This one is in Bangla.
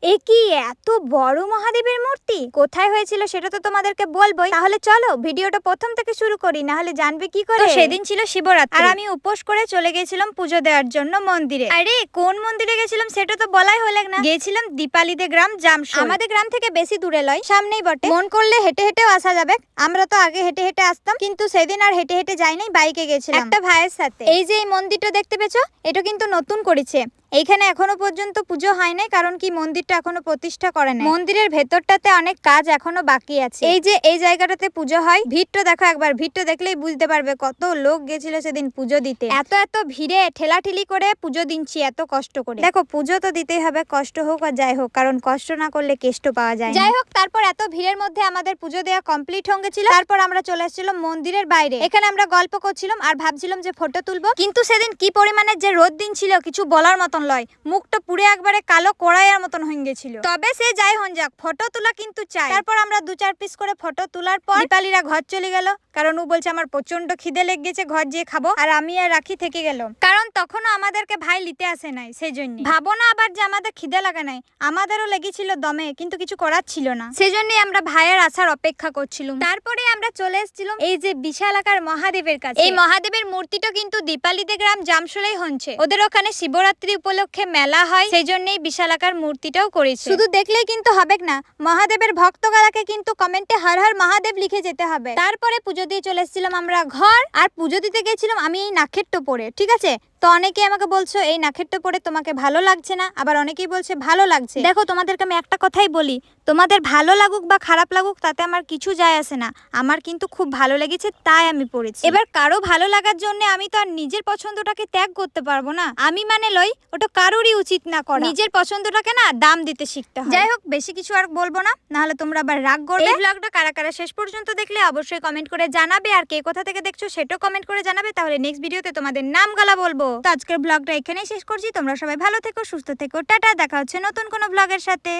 এ কি এত বড় মহাদেবের মূর্তি? কোথায় হয়েছিল সেটা তো তোমাদেরকে বলবোই। তাহলে চলো ভিডিওটা প্রথম থেকে শুরু করি, না হলে জানবে কি করে। তো সেদিন ছিল শিবরাত্রি আর আমি উপোস করে চলে গেছিলাম পুজো দেওয়ার জন্য মন্দিরে। আরে কোন মন্দিরে গেছিলাম সেটা তো বলাই হলো না। গেছিলাম দীপালিদে গ্রাম জামশোল। আমাদের গ্রাম থেকে বেশি দূরে লয়, সামনেই বটে। মন করলে হেঁটে হেঁটেও আসা যাবে। আমরা তো আগে হেঁটে হেঁটে আসতাম, কিন্তু সেদিন আর হেঁটে হেঁটে যাইনি, বাইকে গেছিলাম একটা ভাইয়ের সাথে। এই যে এই মন্দিরটা দেখতে পেছো, এটা কিন্তু নতুন করেছে। এইখানে এখনো পর্যন্ত পুজো হয় নাই, কারণ কি মন্দিরটা এখনো প্রতিষ্ঠা করে নাই। মন্দিরের ভেতরটাতে অনেক কাজ এখনো বাকি আছে। এই যে এই জায়গাটাতে পুজো হয়, ভিড়টা দেখো একবার। ভিড়টা দেখলেই বুঝতে পারবে কত লোক গেছিল সেদিন পুজো দিতে। এত এত ভিড়ে ঠেলাঠেলি করে পুজো দিচ্ছি এত কষ্ট করে। দেখো পুজো তো দিতেই হবে, কষ্ট হোক আর যাই হোক, কারণ কষ্ট না করলে কেষ্ট পাওয়া যায়। যাই হোক, তারপর এত ভিড়ের মধ্যে আমাদের পুজো দেওয়া কমপ্লিট হয়ে গেছিল। তারপর আমরা চলে এসেছিলাম মন্দিরের বাইরে। এখানে আমরা গল্প করছিলাম আর ভাবছিলাম যে ফটো তুলবো, কিন্তু সেদিন কি পরিমাণে যে রোদ দিন ছিল কিছু বলার মতন লয়। মুখটা পুরো একবারে কালো কড়াইয়ের মতন হয়ে গেছিল। তবে সে যাই হন যাক, ফটো তোলা কিন্তু চাই। তারপর আমরা 2-4 পিস করে ফটো তোলার পর দীপালিরা ঘর চলে গেল, কারণ ও বলছে আমার প্রচন্ড খিদে লেগে গেছে, ঘর যেয়ে খাবো। আর আমি আর রাখি থেকে গেল, কারণ তখনও আমাদেরকে ভাই নিতে আসে নাই। সেই জন্য ভাবো না আবার যে আমাদের খিদে লাগা নাই, আমাদেরও লেগেছিল দমে, কিন্তু কিছু করার ছিল না। সেই জন্যই আমরা ভাইয়ের আসার অপেক্ষা করছিলাম। তারপরে আমরা চলে এসেছিলাম এই যে বিশাল আকার মহাদেবের কাছে। এই মহাদেবের মূর্তিটা কিন্তু দীপালিতে গ্রাম জামশোলেই হচ্ছে। ওদের ওখানে শিবরাত্রি উপলক্ষে মেলা হয়, সেই জন্যই বিশাল আকার মূর্তিটাও করেছে। শুধু দেখলেই কিন্তু হবে না, মহাদেবের ভক্তগণকে কিন্তু কমেন্টে হর হর মহাদেব লিখে যেতে হবে। তারপরে পুজো দিয়ে চলে এসেছিলাম আমরা ঘর, আর পুজো দিতে গেছিলাম আমি এই নাকেরটা পরে। ঠিক আছে, তো অনেকেই আমাকে বলছো এই নাকেরটা পরে তোমাকে ভালো লাগছে না, আবার অনেকেই বলছে ভালো লাগছে। দেখো তোমাদেরকে আমি একটা কথাই বলি, তোমাদের ভালো লাগুক বা খারাপ লাগুক তাতে আমার কিছু যায় আসে না। আমার কিন্তু খুব ভালো লেগেছে, তাই আমি পরেছি। এবার কারো ভালো লাগার জন্য আমি তো আর নিজের পছন্দটাকে ত্যাগ করতে পারবো না। আমি মানে লই ওটা কারোরই উচিত না করা। নিজের পছন্দটাকে না দাম দিতে শিখতে হয়। যাই হোক, বেশি কিছু আর বলবো না, নাহলে তোমরা আবার রাগ করবে। এই ব্লগটা কারা কারা শেষ পর্যন্ত দেখলে অবশ্যই কমেন্ট করে জানাবে, আর কে কোথা থেকে দেখছো সেটাও কমেন্ট করে জানাবে, তাহলে নেক্সট ভিডিওতে তোমাদের নাম গলা বলবো। তো আজকের ব্লগটা এখানেই শেষ করছি। তোমরা সবাই ভালো থেকো, সুস্থ থেকো, টাটা। দেখা হচ্ছে নতুন কোনো ব্লগের সাথে।